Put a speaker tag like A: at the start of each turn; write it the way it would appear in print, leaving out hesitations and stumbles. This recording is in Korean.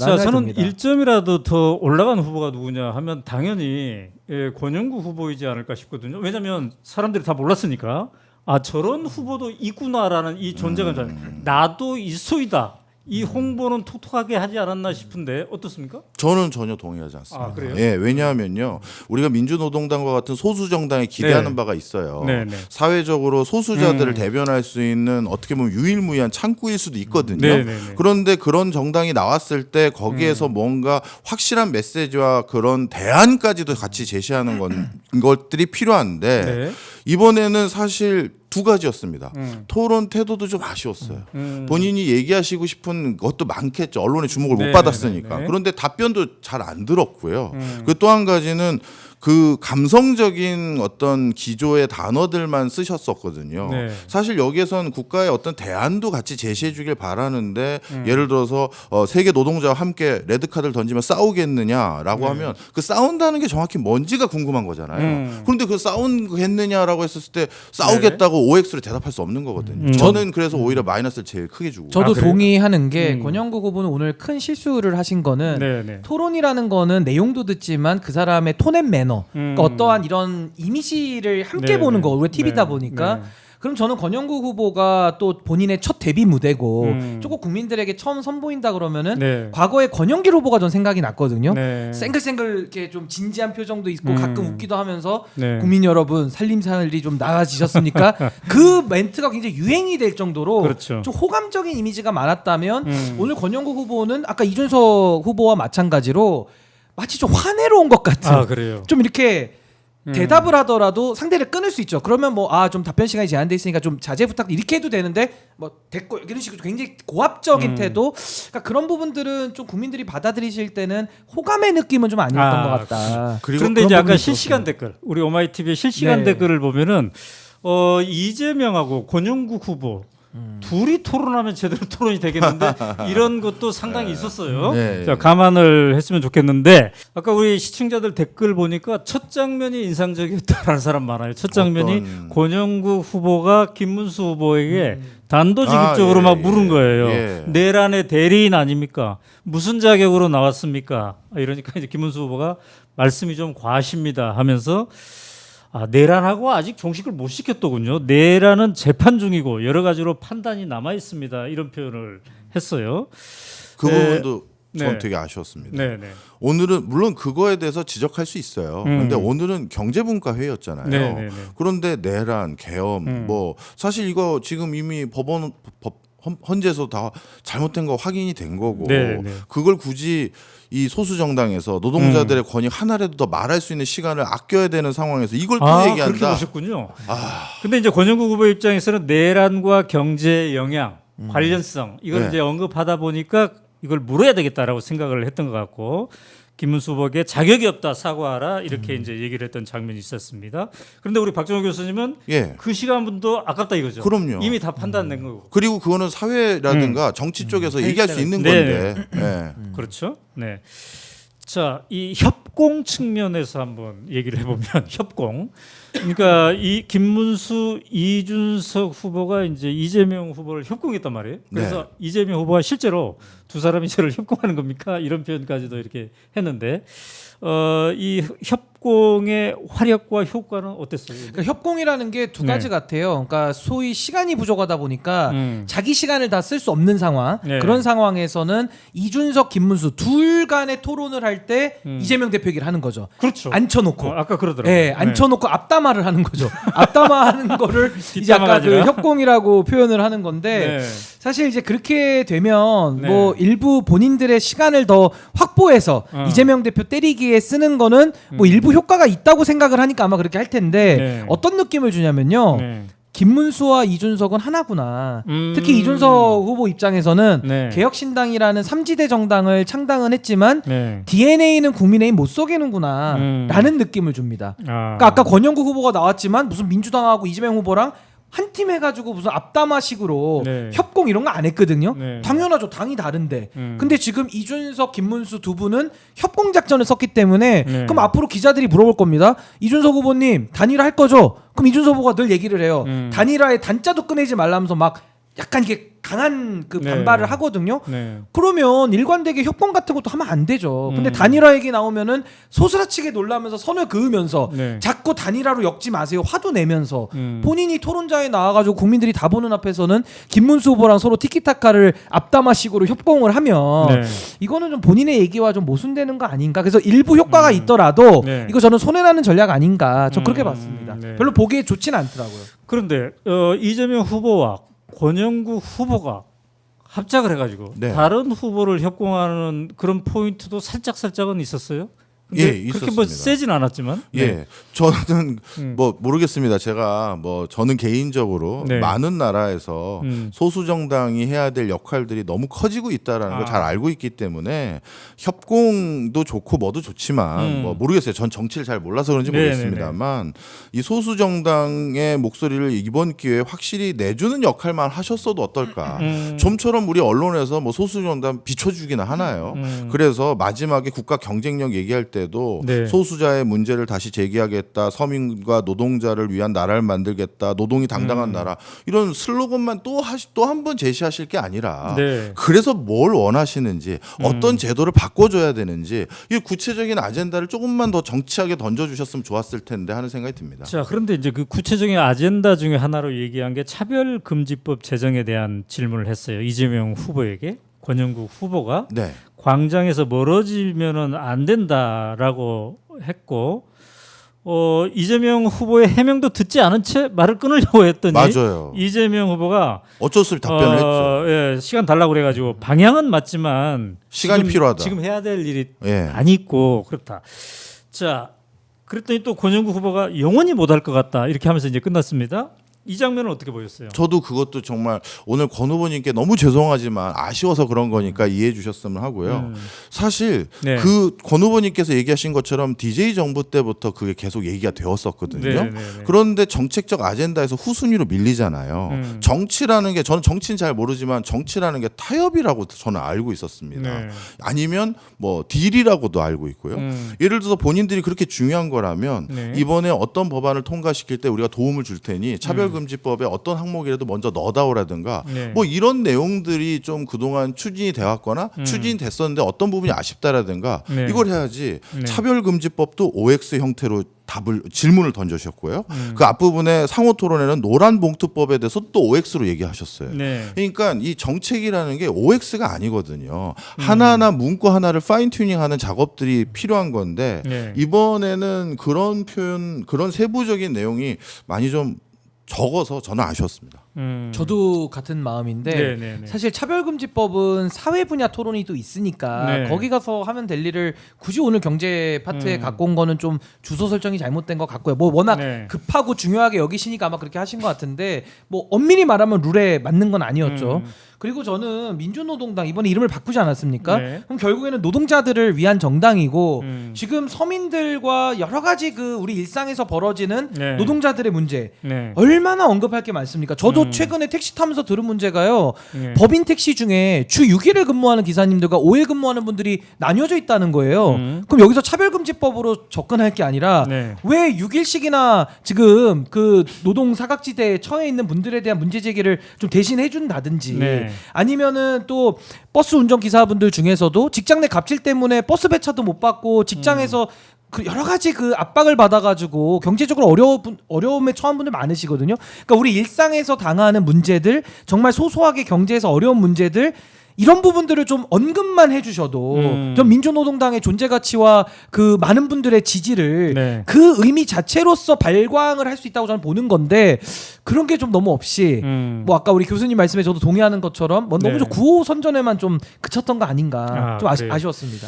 A: 자, 저는
B: 듭니다.
A: 1점이라도 더 올라간 후보가 누구냐 하면 당연히 권영구 후보이지 않을까 싶거든요. 왜냐하면 사람들이 다 몰랐으니까 아 저런 후보도 있구나라는 이 존재감 나도 있소이다. 이 홍보는 톡톡하게 하지 않았나 싶은데 어떻습니까?
C: 저는 전혀 동의하지 않습니다.
A: 아, 그래요?
C: 예, 왜냐하면요, 우리가 민주노동당과 같은 소수 정당에 기대하는
A: 네.
C: 바가 있어요.
A: 네, 네.
C: 사회적으로 소수자들을 대변할 수 있는 어떻게 보면 유일무이한 창구일 수도 있거든요.
A: 네, 네, 네.
C: 그런데 그런 정당이 나왔을 때 거기에서 뭔가 확실한 메시지와 그런 대안까지도 같이 제시하는 것들이 필요한데
A: 네.
C: 이번에는 사실 두 가지였습니다. 토론 태도도 좀 아쉬웠어요. 본인이 얘기하시고 싶은 것도 많겠죠. 언론의 주목을
A: 네,
C: 못 받았으니까.
A: 네, 네.
C: 그런데 답변도 잘 안 들었고요. 그 또 한 가지는 그 감성적인 어떤 기조의 단어들만 쓰셨었거든요.
A: 네.
C: 사실 여기에선 국가의 어떤 대안도 같이 제시해 주길 바라는데 예를 들어서 세계 노동자와 함께 레드카드를 던지면 싸우겠느냐라고 하면 그 싸운다는 게 정확히 뭔지가 궁금한 거잖아요. 그런데 그 싸우겠느냐라고 했었을 때 싸우겠다고 OX로 대답할 수 없는 거거든요. 저는 그래서 오히려 마이너스를 제일 크게 주고.
B: 저도
A: 그래요?
B: 동의하는 게 권영구 후보는 오늘 큰 실수를 하신 거는
A: 네, 네.
B: 토론이라는 거는 내용도 듣지만 그 사람의 톤앤 매너, 그러니까 어떠한 이런 이미지를 함께
A: 네,
B: 보는
A: 네.
B: 거. 우리가 TV다
A: 네,
B: 보니까.
A: 네.
B: 그럼 저는 권영구 후보가 또 본인의 첫 데뷔 무대고 조금 국민들에게 처음 선보인다 그러면은
A: 네.
B: 과거에 권영길 후보가 전 생각이 났거든요.
A: 네.
B: 생글생글 이렇게 좀 진지한 표정도 있고 가끔 웃기도 하면서
A: 네.
B: 국민 여러분 살림살이 좀 나아지셨습니까? 그 멘트가 굉장히 유행이 될 정도로
A: 그렇죠.
B: 좀 호감적인 이미지가 많았다면 오늘 권영구 후보는 아까 이준석 후보와 마찬가지로 마치 좀 화내러온 것 같은
A: 아 그래요.
B: 좀 이렇게 대답을 하더라도 상대를 끊을 수 있죠. 그러면 뭐 좀 답변 시간이 제한돼 있으니까 좀 자제 부탁 이렇게 해도 되는데 뭐 됐고 이런 식으로 굉장히 고압적인 태도. 그러니까 그런 부분들은 좀 국민들이 받아들이실 때는 호감의 느낌은 좀 아니었던 것 같다.
A: 그런데 이제
B: 그런
A: 아까
B: 부분이
A: 실시간 댓글 우리 오마이TV의 실시간
B: 네.
A: 댓글을 보면은 이재명하고 권영구 후보 둘이 토론하면 제대로 토론이 되겠는데 이런 것도 상당히 있었어요.
C: 네.
A: 자, 감안을 했으면 좋겠는데 아까 우리 시청자들 댓글 보니까 첫 장면이 인상적이었다라는 사람 많아요. 첫 장면이 권영구 후보가 김문수 후보에게 단도직입적으로
C: 예,
A: 막 물은 거예요.
C: 예.
A: 내란의 대리인 아닙니까? 무슨 자격으로 나왔습니까? 이러니까 이제 김문수 후보가 말씀이 좀 과하십니다 하면서 내란하고 아직 종식을 못 시켰더군요. 내란은 재판 중이고 여러 가지로 판단이 남아 있습니다. 이런 표현을 했어요.
C: 그
A: 네.
C: 부분도 전
A: 네.
C: 되게 아쉬웠습니다.
A: 네, 네.
C: 오늘은 물론 그거에 대해서 지적할 수 있어요. 그런데 오늘은 경제분과 회의였잖아요.
A: 네, 네, 네.
C: 그런데 내란, 계엄, 뭐 사실 이거 지금 이미 헌재에서 다 잘못된 거 확인이 된 거고
A: 네, 네.
C: 그걸 굳이 이 소수 정당에서 노동자들의 권익 하나라도 더 말할 수 있는 시간을 아껴야 되는 상황에서 이걸 또
A: 그렇게
C: 얘기한다.
A: 보셨군요. 근데 이제 권영구 후보 입장에서는 내란과 경제 영향, 관련성 이걸
C: 네.
A: 이제 언급하다 보니까 이걸 물어야 되겠다라고 생각을 했던 것 같고 김문수 후보에게 자격이 없다 사과하라 이렇게 이제 얘기를 했던 장면이 있었습니다. 그런데 우리 박정호 교수님은
C: 예.
A: 그 시간분도 아깝다 이거죠.
C: 그럼요.
A: 이미 다 판단된 거고.
C: 그리고 그거는 사회라든가 정치 쪽에서 얘기할 수 있는
A: 네.
C: 건데. 예.
A: 그렇죠. 네. 자, 이 협공 측면에서 한번 얘기를 해보면 협공. 그러니까 이 김문수, 이준석 후보가 이제 이재명 후보를 협공했단 말이에요. 그래서 이재명 후보가 실제로 두 사람이 저를 협공하는 겁니까? 이런 표현까지도 이렇게 했는데 이 협공의 화력과 효과는 어땠어요?
B: 그러니까 협공이라는 게 두 가지
A: 네.
B: 같아요. 그러니까 소위 시간이 부족하다 보니까
A: 음.
B: 자기 시간을 다 쓸 수 없는 상황.
A: 네.
B: 그런 상황에서는 이준석, 김문수 둘 간의 토론을 할 때 이재명 대표 얘기를 하는 거죠.
A: 그렇죠.
B: 앉혀놓고.
A: 아까 그러더라고요.
B: 예, 앉혀놓고 앞담화를 하는 거죠. 앞담화하는 거를 이제 아까 그
A: 뒷담화가
B: 협공이라고 표현을 하는 건데
A: 네.
B: 사실 이제 그렇게 되면
A: 네.
B: 뭐 일부 본인들의 시간을 더 확보해서 이재명 대표 때리기에 쓰는 거는 뭐 일부 효과가 있다고 생각을 하니까 아마 그렇게 할 텐데
A: 네.
B: 어떤 느낌을 주냐면요.
A: 네.
B: 김문수와 이준석은 하나구나. 특히 이준석 후보 입장에서는
A: 네.
B: 개혁신당이라는 3지대 정당을 창당은 했지만
A: 네.
B: DNA는 국민의힘 못 속이는구나 라는 느낌을 줍니다. 그러니까 아까 권영구 후보가 나왔지만 무슨 민주당하고 이재명 후보랑 한 팀 해가지고 무슨 앞담화식으로
A: 네.
B: 협공 이런 거 안 했거든요.
A: 네.
B: 당연하죠. 당이 다른데. 근데 지금 이준석, 김문수 두 분은 협공 작전을 썼기 때문에
A: 네.
B: 그럼 앞으로 기자들이 물어볼 겁니다. 이준석 후보님 단일화 할 거죠? 그럼 이준석 후보가 늘 얘기를 해요. 단일화의 단자도 꺼내지 말라면서 막 약간 이게 강한 그
A: 네.
B: 반발을 하거든요.
A: 네.
B: 그러면 일관되게 협공 같은 것도 하면 안 되죠. 근데 단일화 얘기 나오면은 소스라치게 놀라면서 선을 그으면서
A: 네.
B: 자꾸 단일화로 엮지 마세요. 화도 내면서
A: 음.
B: 본인이 토론자에 나와가지고 국민들이 다 보는 앞에서는 김문수 후보랑 서로 티키타카를 앞담화식으로 협공을 하면
A: 네.
B: 이거는 좀 본인의 얘기와 좀 모순되는 거 아닌가. 그래서 일부 효과가 있더라도
A: 네.
B: 이거 저는 손해나는 전략 아닌가. 저 그렇게 봤습니다.
A: 네.
B: 별로 보기에 좋지는 않더라고요.
A: 그런데 이재명 후보와 권영구 후보가 합작을 해가지고
C: 네.
A: 다른 후보를 협공하는 그런 포인트도 살짝은 있었어요. 근데
C: 예,
A: 그렇게 뭐
C: 있었습니다.
A: 세진 않았지만.
C: 예,
A: 네.
C: 저는
A: 음.
C: 뭐 모르겠습니다. 제가 저는 개인적으로
A: 네.
C: 많은 나라에서 소수 정당이 해야 될 역할들이 너무 커지고 있다라는 걸 잘 알고 있기 때문에 협공도 좋고 뭐도 좋지만 뭐 모르겠어요. 전 정치를 잘 몰라서 그런지
A: 네네네.
C: 모르겠습니다만 이 소수 정당의 목소리를 이번 기회에 확실히 내주는 역할만 하셨어도 어떨까. 좀처럼 우리 언론에서 뭐 소수 정당 비춰주기나 하나요. 그래서 마지막에 국가 경쟁력 얘기할 때도
A: 네.
C: 소수자의 문제를 다시 제기하겠다, 서민과 노동자를 위한 나라를 만들겠다, 노동이 당당한 나라 이런 슬로건만 또 한 번 제시하실 게 아니라
A: 네.
C: 그래서 뭘 원하시는지 어떤 제도를 바꿔줘야 되는지 이 구체적인 아젠다를 조금만 더 정치하게 던져주셨으면 좋았을 텐데 하는 생각이 듭니다.
A: 자, 그런데 이제 그 구체적인 아젠다 중에 하나로 얘기한 게 차별금지법 제정에 대한 질문을 했어요. 이재명 후보에게 권영국 후보가
C: 네,
A: 광장에서 멀어지면은 안 된다라고 했고 이재명 후보의 해명도 듣지 않은 채 말을 끊으려고 했더니
C: 맞아요.
A: 이재명 후보가
C: 어쩔 수 없이 답변을 했죠.
A: 예, 시간 달라고 그래가지고 방향은 맞지만
C: 시간이 필요하다.
A: 지금 해야 될 일이
C: 예.
A: 많이 있고 그렇다. 자, 그랬더니 또 권영구 후보가 영원히 못할 것 같다 이렇게 하면서 이제 끝났습니다. 이 장면은 어떻게 보셨어요?
C: 저도 그것도 정말 오늘 권 후보님께 너무 죄송하지만 아쉬워서 그런 거니까 이해해 주셨으면 하고요. 사실
A: 네.
C: 그 권 후보님께서 얘기하신 것처럼 DJ 정부 때부터 그게 계속 얘기가 되었었거든요.
A: 네, 네, 네.
C: 그런데 정책적 아젠다에서 후순위로 밀리잖아요. 정치라는 게 저는 정치는 잘 모르지만 정치라는 게 타협이라고 저는 알고 있었습니다.
A: 네.
C: 아니면 뭐 딜이라고도 알고 있고요. 예를 들어서 본인들이 그렇게 중요한 거라면
A: 네.
C: 이번에 어떤 법안을 통과시킬 때 우리가 도움을 줄 테니 차별금지법에 어떤 항목이라도 먼저 넣어다오라든가
A: 네.
C: 뭐 이런 내용들이 좀 그동안 추진이 되었거나 추진이 됐었는데 어떤 부분이 아쉽다라든가
A: 네.
C: 이걸 해야지.
A: 네.
C: 차별금지법도 OX 형태로 질문을 던져주셨고요. 그 앞부분에 상호 토론에는 노란봉투법에 대해서 또 OX로 얘기하셨어요.
A: 네.
C: 그러니까 이 정책이라는 게 OX가 아니거든요. 하나하나 문구 하나를 파인 튜닝하는 작업들이 필요한 건데
A: 네.
C: 이번에는 그런 표현, 그런 세부적인 내용이 많이 좀 적어서 저는 아쉬웠습니다.
B: 저도 같은 마음인데
A: 네, 네, 네.
B: 사실 차별금지법은 사회 분야 토론이 또 있으니까
A: 네.
B: 거기 가서 하면 될 일을 굳이 오늘 경제 파트에 갖고 온 거는 좀 주소 설정이 잘못된 것 같고요. 뭐 워낙
A: 네.
B: 급하고 중요하게 여기시니까 아마 그렇게 하신 것 같은데 뭐 엄밀히 말하면 룰에 맞는 건 아니었죠. 그리고 저는 민주노동당 이번에 이름을 바꾸지 않았습니까?
A: 네.
B: 그럼 결국에는 노동자들을 위한 정당이고
A: 음.
B: 지금 서민들과 여러 가지 그 우리 일상에서 벌어지는
A: 네.
B: 노동자들의 문제
A: 네.
B: 얼마나 언급할 게 많습니까? 저도 최근에 택시 타면서 들은 문제가요.
A: 네.
B: 법인 택시 중에 주 6일을 근무하는 기사님들과 5일 근무하는 분들이 나뉘어져 있다는 거예요. 그럼 여기서 차별금지법으로 접근할 게 아니라
A: 네.
B: 왜 6일씩이나 지금 그 노동 사각지대에 처해 있는 분들에 대한 문제 제기를 좀 대신 해준다든지
A: 네.
B: 아니면은 또 버스 운전 기사분들 중에서도 직장 내 갑질 때문에 버스 배차도 못 받고 직장에서 그 여러 가지 그 압박을 받아가지고 경제적으로 어려움에 처한 분들 많으시거든요. 그러니까 우리 일상에서 당하는 문제들, 정말 소소하게 경제에서 어려운 문제들. 이런 부분들을 좀 언급만 해주셔도 좀 민주노동당의 존재 가치와 그 많은 분들의 지지를
A: 네.
B: 그 의미 자체로서 발광을 할 수 있다고 저는 보는 건데 그런 게 좀 너무 없이 뭐 아까 우리 교수님 말씀에 저도 동의하는 것처럼 뭐 너무
A: 네.
B: 좀 구호 선전에만 좀 그쳤던 거 아닌가 좀
A: 그래요.
B: 아쉬웠습니다.